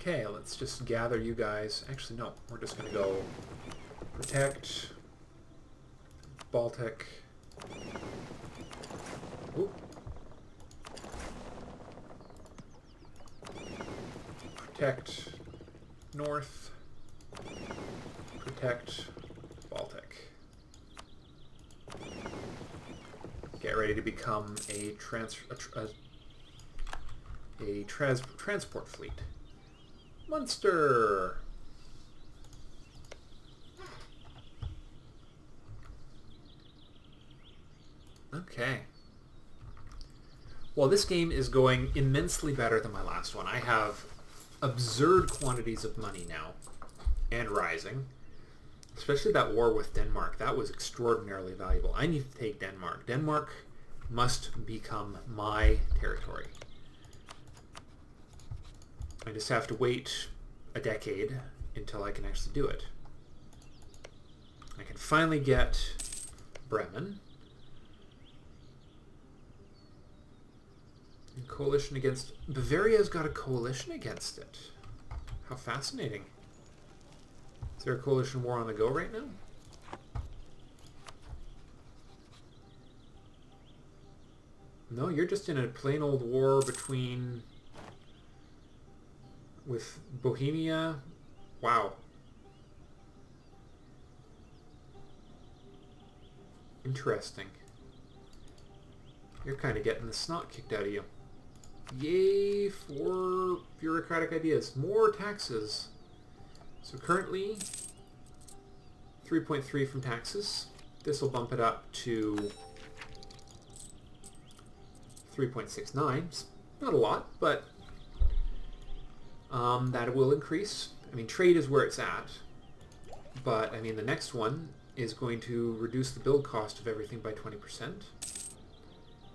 Okay, let's just gather you guys. Actually, no. We're just going to go protect Baltic. Ooh. Protect North. Protect Baltic. Get ready to become a transport fleet. Munster! Okay. Well, this game is going immensely better than my last one. I have absurd quantities of money now, and rising. Especially that war with Denmark. That was extraordinarily valuable. I need to take Denmark. Denmark must become my territory. I just have to wait a decade until I can actually do it. I can finally get Bremen. And coalition against... Bavaria's got a coalition against it. How fascinating. Is there a coalition war on the go right now? No, you're just in a plain old war between... with Bohemia. Wow. Interesting. You're kind of getting the snot kicked out of you. Yay for bureaucratic ideas. More taxes. So currently 3.3 from taxes. This will bump it up to 3.69. Not a lot, but that will increase. I mean, trade is where it's at. But, I mean, the next one is going to reduce the build cost of everything by 20%.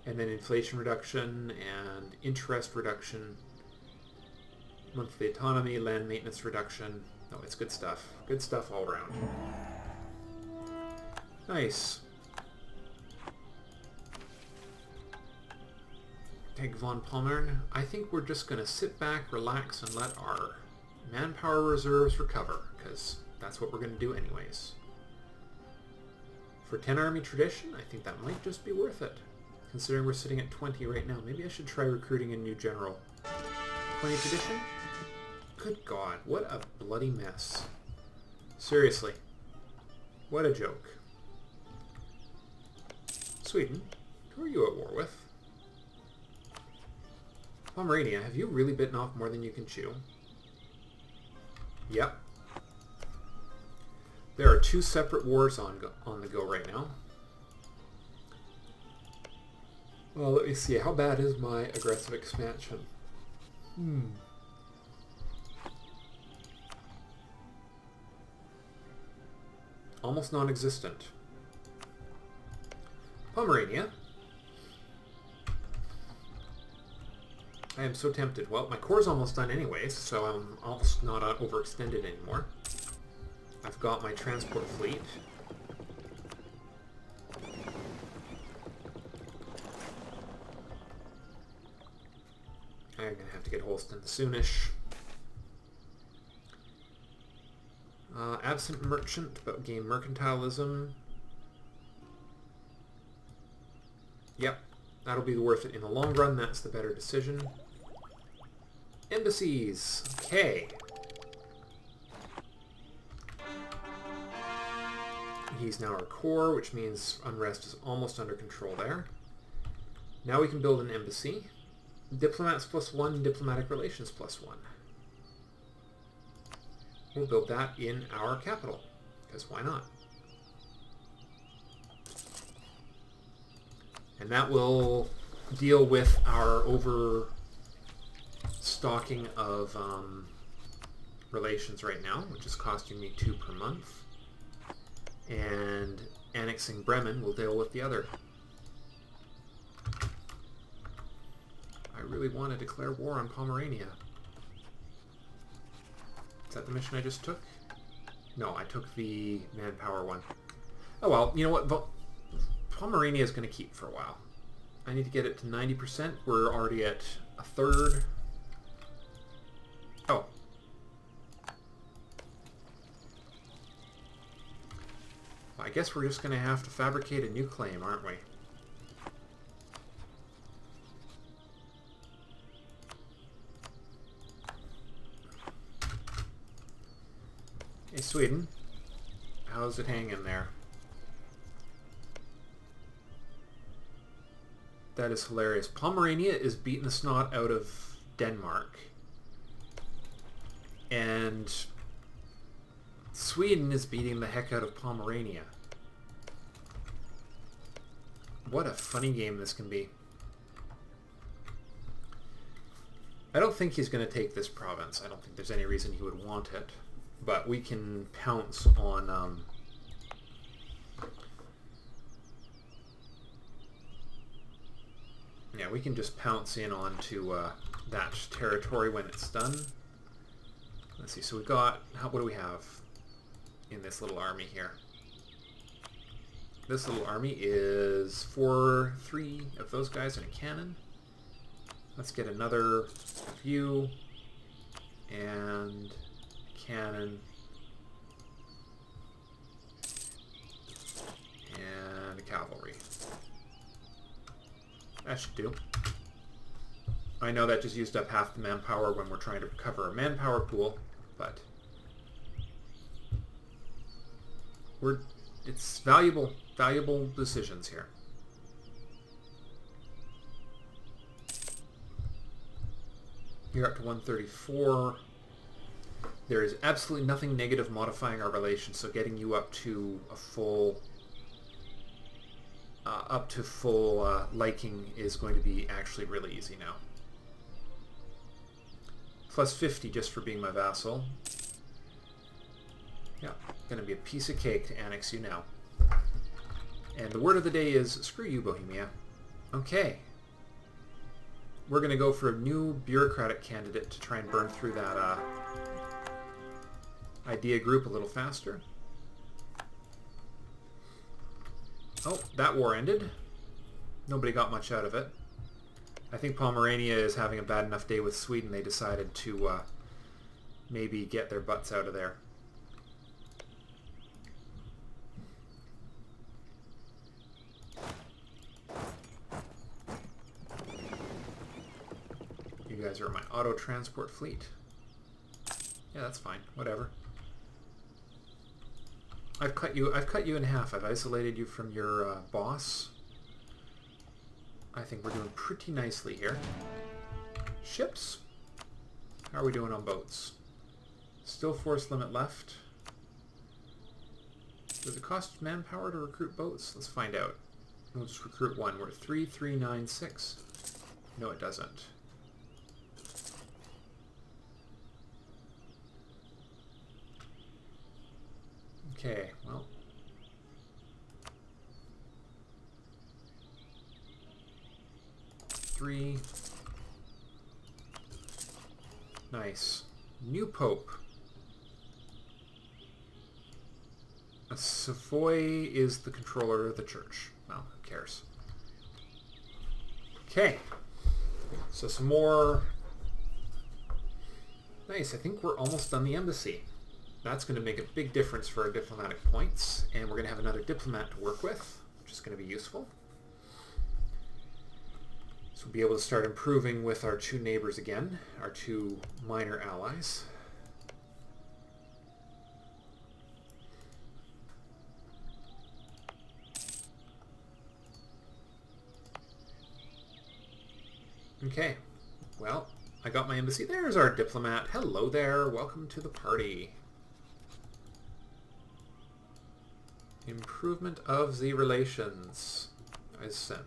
And then inflation reduction and interest reduction. Monthly autonomy, land maintenance reduction. Oh, it's good stuff. Good stuff all around. Nice. Take von Pommern. I think we're just going to sit back, relax, and let our manpower reserves recover, because that's what we're going to do anyways. For 10 army tradition, I think that might just be worth it. Considering we're sitting at 20 right now. Maybe I should try recruiting a new general. 20 tradition? Good God, what a bloody mess. Seriously. What a joke. Sweden, who are you at war with? Pomerania, have you really bitten off more than you can chew? Yep. There are two separate wars on the go right now. Well, let me see. How bad is my aggressive expansion? Almost non-existent. Pomerania. I am so tempted. Well, my core's almost done anyways, so I'm almost not overextended anymore. I've got my transport fleet. I'm going to have to get Holstein soonish. Absent merchant, but gain mercantilism. Yep, that'll be worth it in the long run. That's the better decision. Embassies. Okay. He's now our core, which means unrest is almost under control there. Now we can build an embassy. Diplomats +1, diplomatic relations +1. We'll build that in our capital, because why not? And that will deal with our overstocking of relations right now, which is costing me 2 per month. And annexing Bremen will deal with the other. I really want to declare war on Pomerania. Is that the mission I just took? No, I took the manpower one. Oh well, you know what? Pomerania is going to keep for a while. I need to get it to 90%. We're already at a third. Oh, I guess we're just going to have to fabricate a new claim, aren't we? Hey, Sweden. How's it hanging there? That is hilarious. Pomerania is beating the snot out of Denmark. And Sweden is beating the heck out of Pomerania. What a funny game this can be. I don't think he's going to take this province. I don't think there's any reason he would want it. But we can pounce on... yeah, we can just pounce in onto that territory when it's done. Let's see, so we've got... what do we have in this little army here? This little army is 3 of those guys and a cannon. Let's get another few and cannon and a cavalry. That should do. I know that just used up half the manpower when we're trying to recover a manpower pool, but it's valuable decisions here. You're up to 134. There is absolutely nothing negative modifying our relation, so getting you up to a full liking is going to be actually really easy now. Plus 50 just for being my vassal. Yeah, going to be a piece of cake to annex you now. And the word of the day is, screw you, Bohemia. Okay. We're going to go for a new bureaucratic candidate to try and burn through that idea group a little faster. Oh, that war ended. Nobody got much out of it. I think Pomerania is having a bad enough day with Sweden. They decided to maybe get their butts out of there. You guys are my auto transport fleet. Yeah, that's fine. Whatever. I've cut you in half. I've isolated you from your boss. I think we're doing pretty nicely here. Ships? How are we doing on boats? Still force limit left. Does it cost manpower to recruit boats? Let's find out. We'll just recruit one. We're at 3396. No, it doesn't. Okay, well. Three. Nice. New Pope. A Savoy is the controller of the church. Well, who cares? Okay. So some more... Nice, I think we're almost done the embassy. That's going to make a big difference for our diplomatic points, and we're going to have another diplomat to work with, which is going to be useful. So we'll be able to start improving with our 2 neighbors again, our 2 minor allies. Okay, well, I got my embassy. There's our diplomat. Hello there, welcome to the party. Improvement of the relations is sent.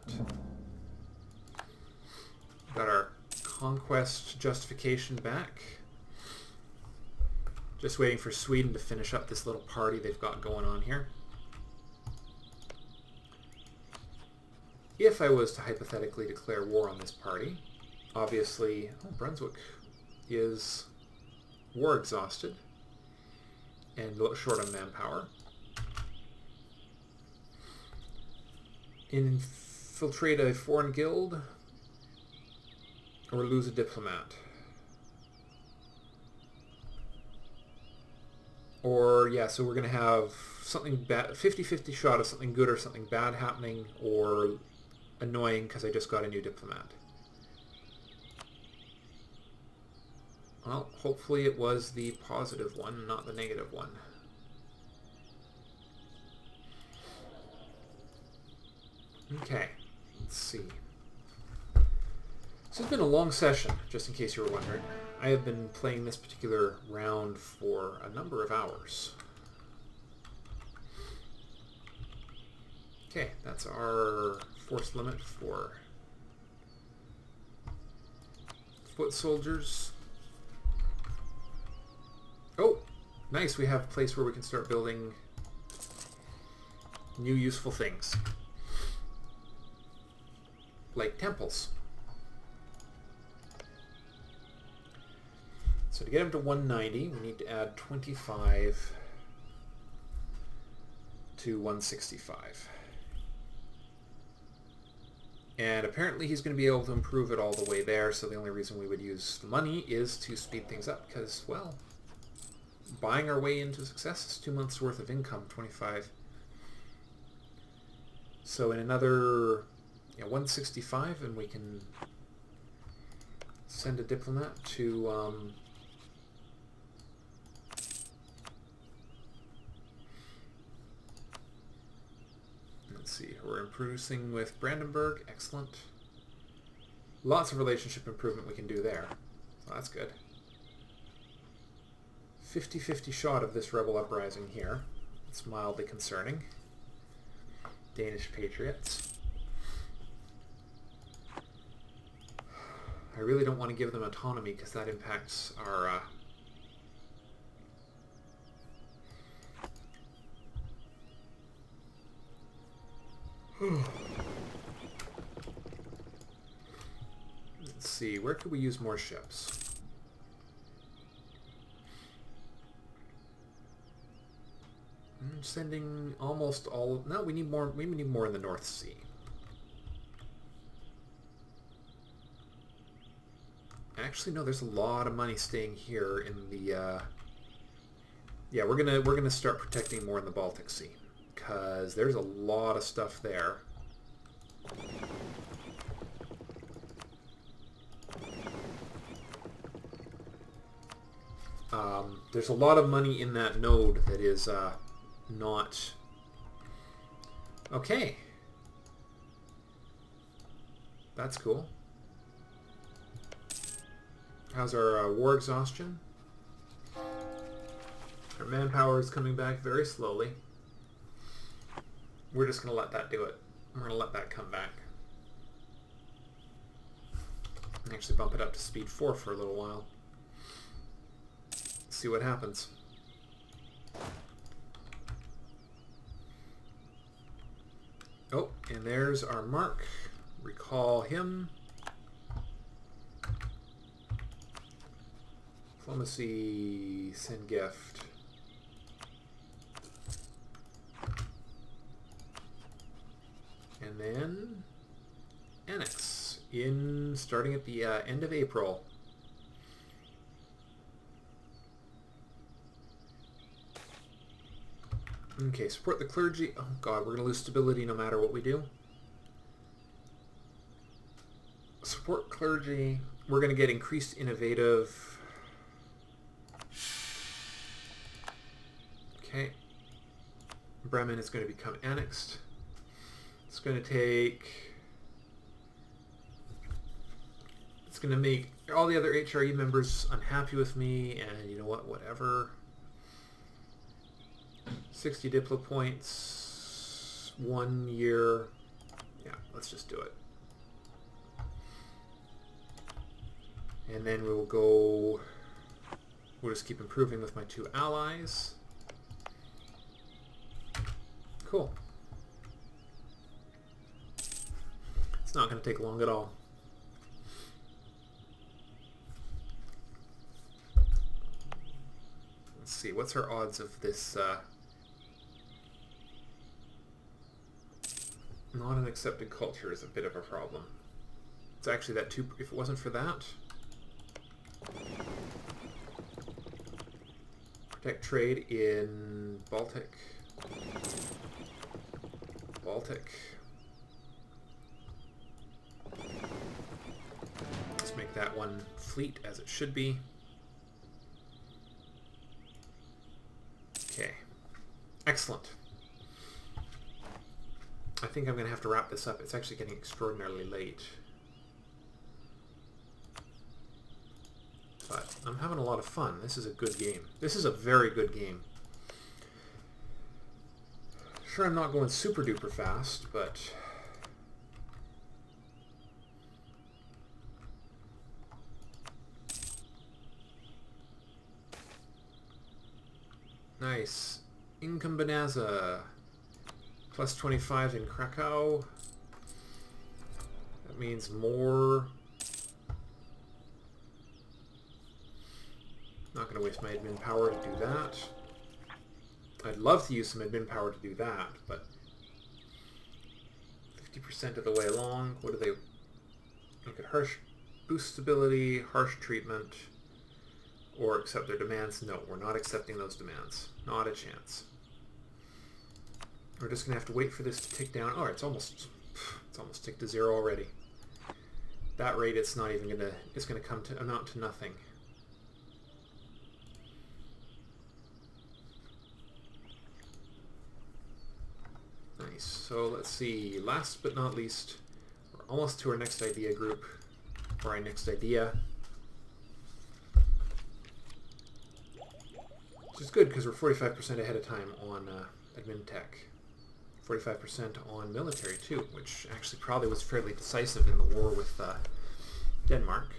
Got our conquest justification back. Just waiting for Sweden to finish up this little party they've got going on here. If I was to hypothetically declare war on this party, obviously, Brunswick is war exhausted and short on manpower. Infiltrate a foreign guild or lose a diplomat. Or, yeah, so we're going to have something bad, 50-50 shot of something good or something bad happening, or annoying because I just got a new diplomat. Well, hopefully it was the positive one, not the negative one. Okay, let's see. So it's been a long session, just in case you were wondering. I have been playing this particular round for a number of hours. Okay, that's our force limit for foot soldiers. Oh, nice, we have a place where we can start building new useful things. Like temples. So to get him to 190, we need to add 25 to 165. And apparently he's going to be able to improve it all the way there, so the only reason we would use the money is to speed things up, because, well, buying our way into success is 2 months worth of income, 25. So in another 165, and we can send a diplomat to let's see, we're improving with Brandenburg, excellent. Lots of relationship improvement we can do there, so that's good. 50-50 shot of this rebel uprising here. It's mildly concerning. Danish patriots. I really don't want to give them autonomy because that impacts our let's see, where could we use more ships? I'm sending almost all. No, we need more. We need more in the North Sea. Actually, no. There's a lot of money staying here in the. Yeah, we're gonna start protecting more in the Baltic Sea because there's a lot of stuff there. There's a lot of money in that node that is not okay. That's cool. How's our war exhaustion? Our manpower is coming back very slowly. We're just going to let that do it. We're going to let that come back. Actually bump it up to speed 4 for a little while. See what happens. Oh, and there's our mark. Recall him. Diplomacy, send gift. And then annex in starting at the end of April. Okay, support the clergy. Oh god, we're going to lose stability no matter what we do. Support clergy. We're going to get increased innovative. Okay. Bremen is going to become annexed. It's going to take... It's going to make all the other HRE members unhappy with me, and you know what, whatever. 60 Diplo points, 1 year. Yeah, let's just do it. And then we'll go, we'll just keep improving with my 2 allies. Cool. It's not going to take long at all. Let's see, what's our odds of this not an accepted culture is a bit of a problem. It's actually that 2, if it wasn't for that. Protect trade in Baltic. Baltic. Let's make that one fleet as it should be. Okay. Excellent. I think I'm going to have to wrap this up. It's actually getting extraordinarily late. But I'm having a lot of fun. This is a good game. This is a very good game. Sure, I'm not going super duper fast, but... Nice. Income Bonanza. Plus 25 in Krakow. That means more... Not going to waste my admin power to do that. I'd love to use some admin power to do that, but 50% of the way along. What do they look at? Harsh boost stability, harsh treatment, or accept their demands? No, we're not accepting those demands. Not a chance. We're just going to have to wait for this to tick down. Oh, it's almost ticked to 0 already. That rate, it's not even going to, it's going to come to amount to nothing. Nice. So let's see. Last but not least, we're almost to our next idea group, or our next idea. Which is good because we're 45% ahead of time on admin tech. 45% on military too, which actually probably was fairly decisive in the war with Denmark.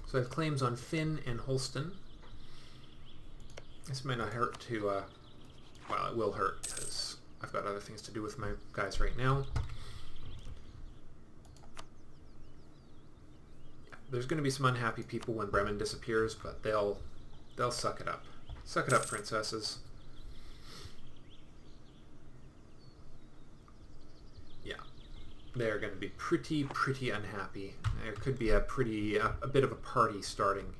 So I have claims on Finn and Holsten. This might not hurt to, well, it will hurt because I've got other things to do with my guys right now. There's going to be some unhappy people when Bremen disappears, but they'll suck it up. Suck it up, princesses. Yeah, they're going to be pretty unhappy. There could be a bit of a party starting.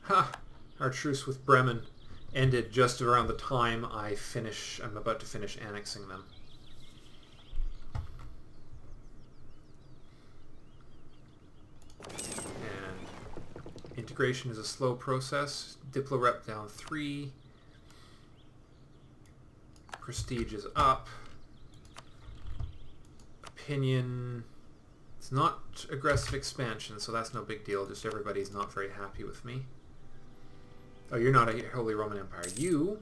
Ha! Our truce with Bremen ended just around the time I'm about to finish annexing them. And integration is a slow process. Diplo rep down 3. Prestige is up. Opinion, it's not aggressive expansion, so that's no big deal. Just everybody's not very happy with me. Oh, you're not a Holy Roman Empire. You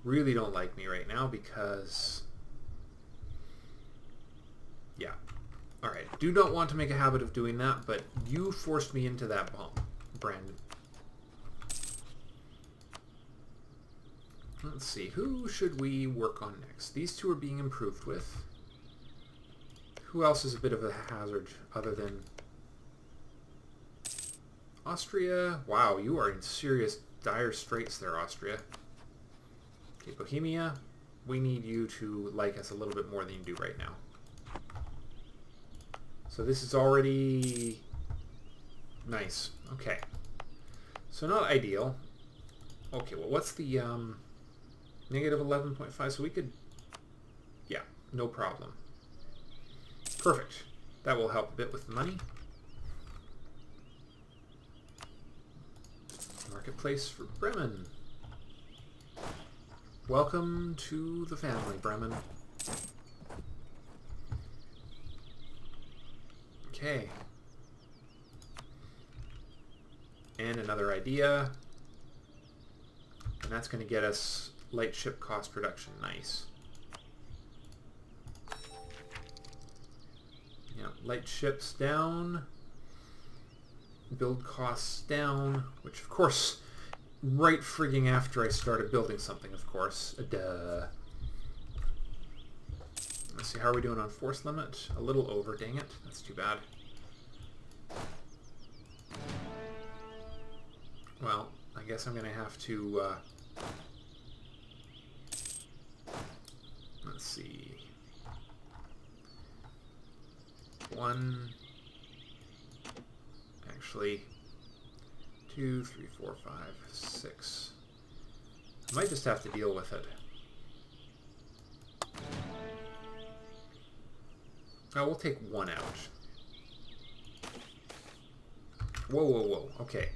really don't like me right now because... Yeah. Alright, do not want to make a habit of doing that, but you forced me into that bomb, Brandon. Let's see, who should we work on next? These two are being improved with. Who else is a bit of a hazard other than... Austria? Wow, you are in serious dire straits there, Austria. Okay, Bohemia, we need you to like us a little bit more than you do right now. So this is already nice. Okay. So not ideal. Okay, well what's the negative 11.5? So we could, yeah, no problem. Perfect. That will help a bit with the money. Marketplace for Bremen. Welcome to the family, Bremen. Okay. And another idea. And that's going to get us light ship cost reduction. Nice. Yeah, light ships down. Build costs down, which of course, right frigging after I started building something, of course. Duh. Let's see, how are we doing on force limit? A little over, dang it. That's too bad. Well, I guess I'm going to have to... let's see. 1... Actually, 2, 3, 4, 5, 6. I might just have to deal with it. Oh, we'll take 1 out. Whoa, whoa, whoa. Okay.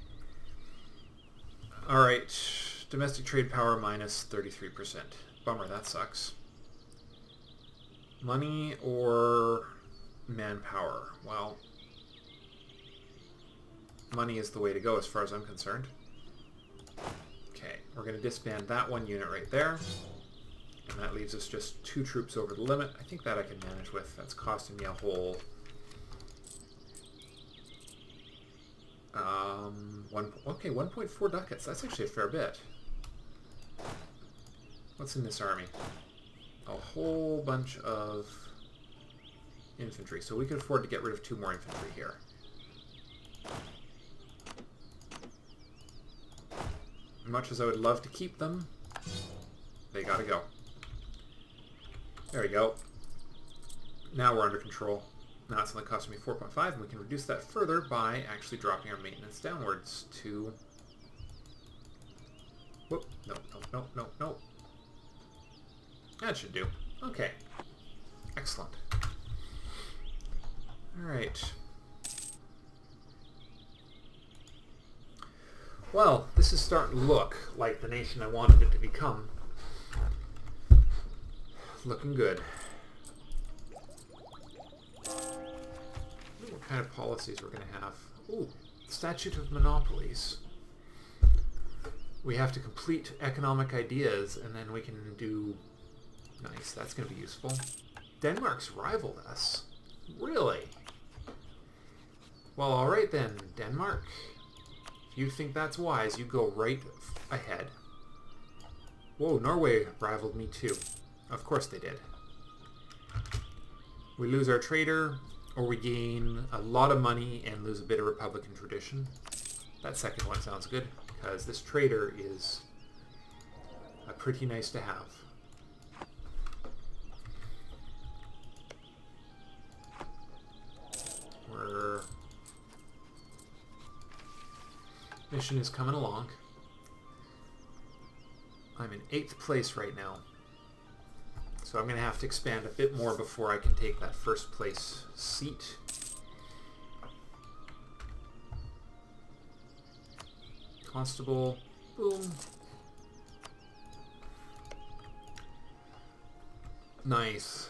Alright. Domestic trade power minus 33%. Bummer, that sucks. Money or manpower? Well, money is the way to go as far as I'm concerned. Okay, we're going to disband that 1 unit right there. And that leaves us just 2 troops over the limit. I think that I can manage with. That's costing me a whole... okay, 1.4 ducats. That's actually a fair bit. What's in this army? A whole bunch of infantry. So we could afford to get rid of 2 more infantry here. Much as I would love to keep them, they gotta go. There we go. Now we're under control. Now it's only costing me 4.5, and we can reduce that further by actually dropping our maintenance downwards to... Whoop, no, no, no, no, no. That should do. Okay. Excellent. Alright. Well, this is starting to look like the nation I wanted it to become. Looking good. What kind of policies we're going to have? Ooh, Statute of Monopolies. We have to complete economic ideas, and then we can do... Nice, that's going to be useful. Denmark's rivaled us. Really? Well, alright then, Denmark. If you think that's wise, you go right ahead. Whoa, Norway rivaled me too. Of course they did. We lose our trader, or we gain a lot of money and lose a bit of Republican tradition. That second one sounds good, because this trader is pretty nice to have. Mission is coming along. I'm in 8th place right now. So I'm going to have to expand a bit more before I can take that 1st place seat. Constable. Boom. Nice.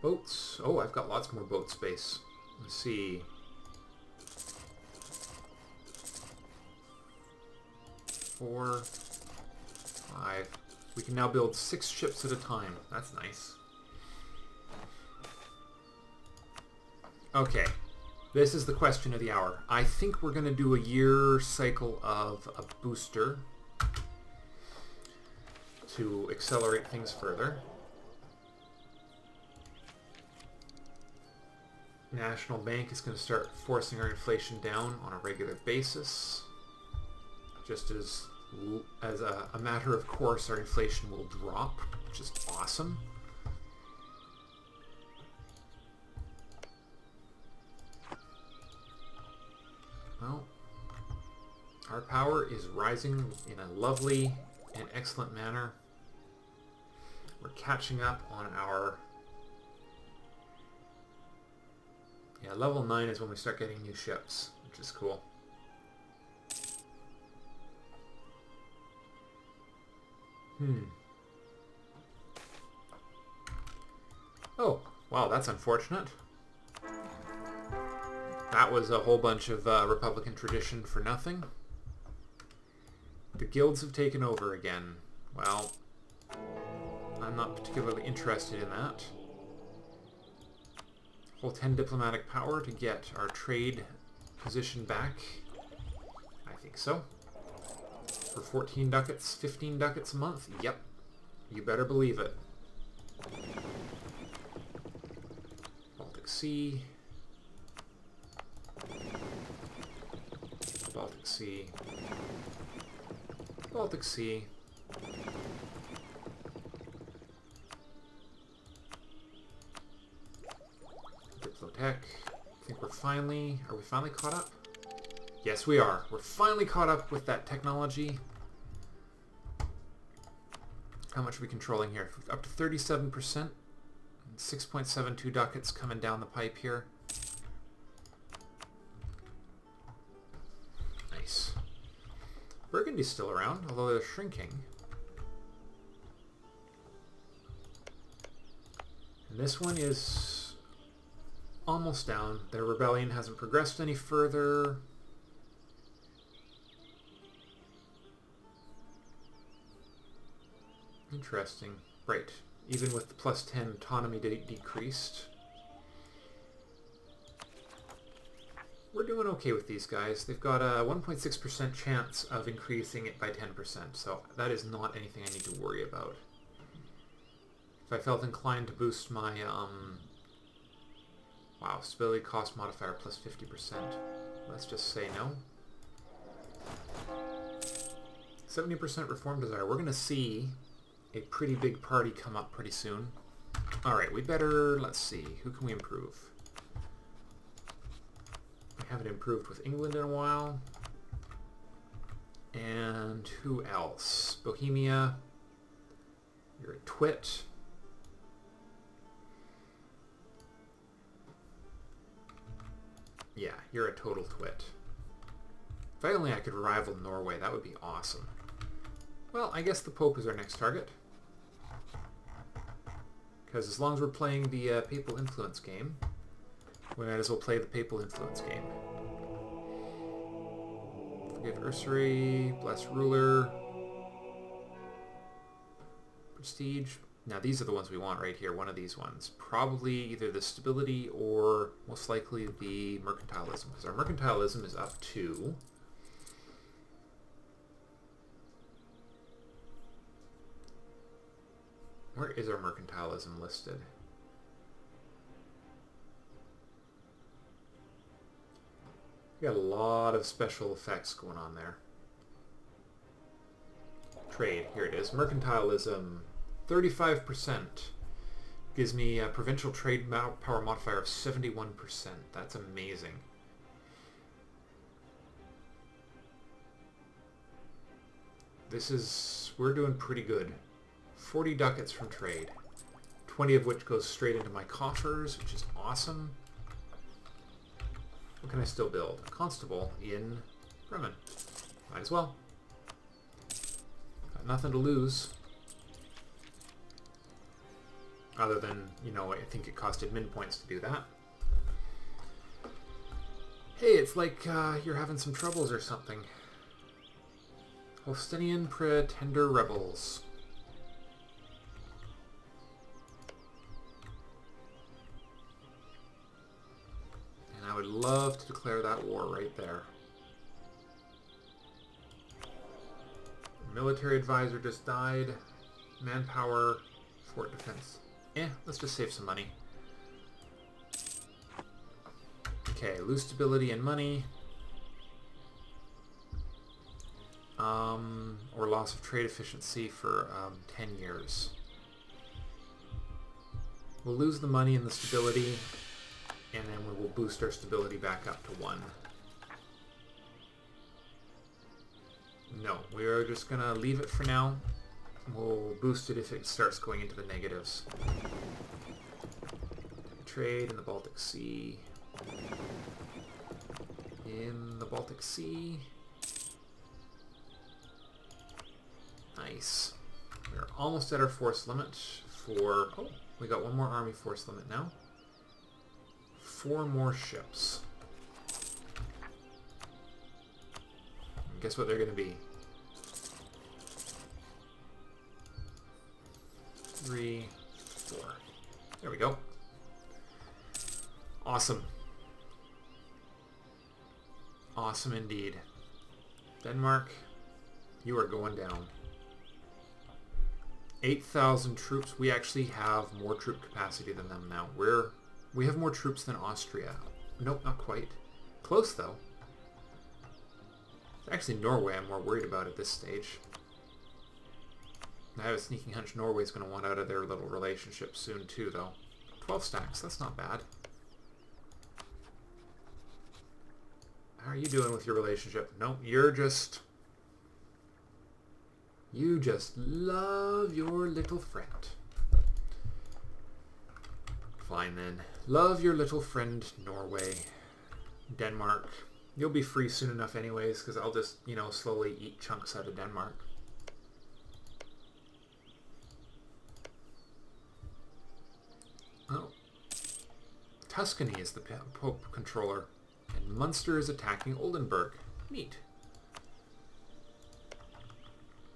Boats. Oh, I've got lots more boat space. Let's see. 4, 5. We can now build 6 ships at a time. That's nice. Okay. This is the question of the hour. I think we're going to do a year cycle of a booster to accelerate things further. National Bank is going to start forcing our inflation down on a regular basis. Just as a matter of course, our inflation will drop, which is awesome. Well, our power is rising in a lovely and excellent manner. We're catching up on our... Yeah, level 9 is when we start getting new ships, which is cool. Oh, wow, that's unfortunate. That was a whole bunch of Republican tradition for nothing. The guilds have taken over again. Well, I'm not particularly interested in that. Whole 10 diplomatic power to get our trade position back. I think so. For 14 ducats, 15 ducats a month? Yep. You better believe it. Baltic Sea. Baltic Sea. Baltic Sea. heck. I think we're finally... Are we finally caught up? Yes, we are. We're finally caught up with that technology. How much are we controlling here? Up to 37%. 6.72 ducats coming down the pipe here. Nice. Burgundy's still around, although they're shrinking. And this one is almost down. Their rebellion hasn't progressed any further. Interesting. Right. Even with the plus 10, autonomy decreased. We're doing okay with these guys. They've got a 1.6% chance of increasing it by 10%, so that is not anything I need to worry about. If I felt inclined to boost my, wow, stability cost modifier plus 50%. Let's just say no. 70% reform desire. We're going to see a pretty big party come up pretty soon. Alright, we better, let's see, who can we improve? We haven't improved with England in a while. And who else? Bohemia. You're a twit. Yeah, you're a total twit. If only I could rival Norway, that would be awesome. Well, I guess the Pope is our next target. Because as long as we're playing the Papal Influence game, we might as well play the Papal Influence game. Forgive Usury, Bless Ruler, Prestige. Now these are the ones we want right here, one of these ones. Probably either the Stability or most likely the Mercantilism, because our Mercantilism is up to... Where is our Mercantilism listed? We got a lot of special effects going on there. Trade, here it is. Mercantilism, 35%. Gives me a provincial trade power modifier of 71%. That's amazing. This is... we're doing pretty good. 40 ducats from trade. 20 of which goes straight into my coffers, which is awesome. What can I still build? A constable in Bremen. Might as well. Got nothing to lose. Other than, you know, I think it costed min points to do that. Hey, it's like you're having some troubles or something. Holsteinian Pretender Rebels. And I would love to declare that war right there. Military advisor just died. Manpower, fort defense. Let's just save some money. Okay, lose stability and money. Or loss of trade efficiency for 10 years. We'll lose the money and the stability, and then we will boost our stability back up to 1. No, we are just going to leave it for now. We'll boost it if it starts going into the negatives. Trade in the Baltic Sea. In the Baltic Sea. Nice. We're almost at our force limit for... Oh, we got one more army force limit now. 4 more ships. And guess what they're going to be? 3, 4. There we go. Awesome. Awesome indeed. Denmark, you are going down. 8,000 troops. We actually have more troop capacity than them now. We have more troops than Austria. Nope, not quite. Close though. It's actually Norway I'm more worried about at this stage. I have a sneaking hunch Norway's going to want out of their little relationship soon too, though. 12 stacks, that's not bad. are you doing with your relationship? No, you're just... You just love your little friend. Fine then. Love your little friend, Norway. Denmark. You'll be free soon enough anyways, because I'll just, you know, slowly eat chunks out of Denmark. Oh. Tuscany is the Pope controller, and Munster is attacking Oldenburg. Neat.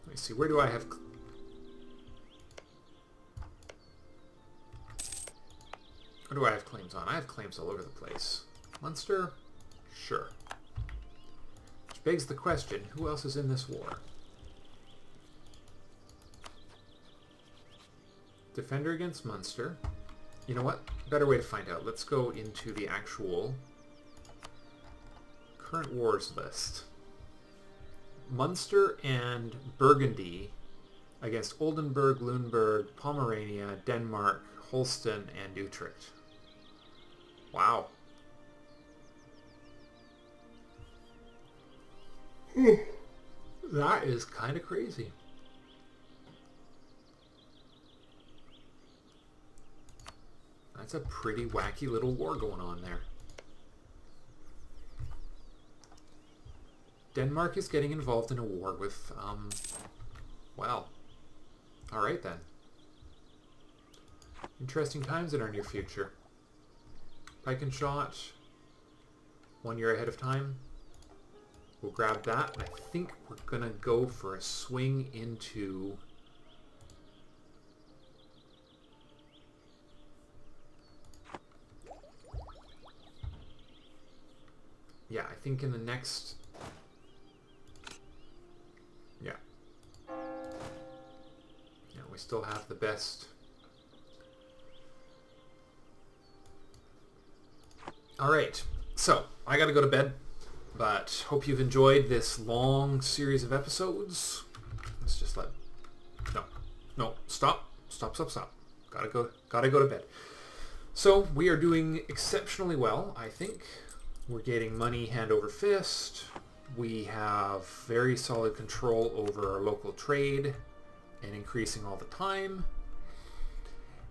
Let me see, where do I have... What do I have claims on? I have claims all over the place. Munster? Sure. Which begs the question, who else is in this war? Defender against Munster. You know what? Better way to find out. Let's go into the actual current wars list. Munster and Burgundy against Oldenburg, Lüneburg, Pomerania, Denmark, Holstein, and Utrecht. Wow. That is kind of crazy. That's a pretty wacky little war going on there. Denmark is getting involved in a war with, well, alright then. Interesting times in our near future. Pike and shot, 1 year ahead of time. We'll grab that. I think we're going to go for a swing into... Yeah, I think in the next... Yeah. Yeah, we still have the best... Alright, so I gotta go to bed, but hope you've enjoyed this long series of episodes. Let's just let... No, stop. Gotta go to bed. So, we are doing exceptionally well, I think. We're getting money hand over fist. We have very solid control over our local trade and increasing all the time.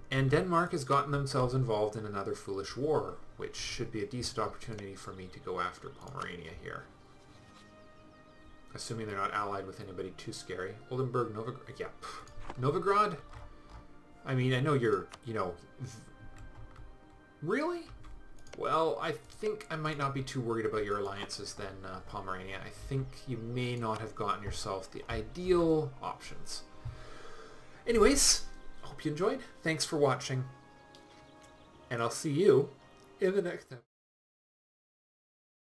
And Denmark has gotten themselves involved in another foolish war, which should be a decent opportunity for me to go after Pomerania here. Assuming they're not allied with anybody too scary. Oldenburg, Novigrad, yeah. Novigrad? I mean, I know you're, you know... Really? Well, I think I might not be too worried about your alliances then, Pomerania. I think you may not have gotten yourself the ideal options. Anyways, hope you enjoyed. Thanks for watching. And I'll see you in the next episode.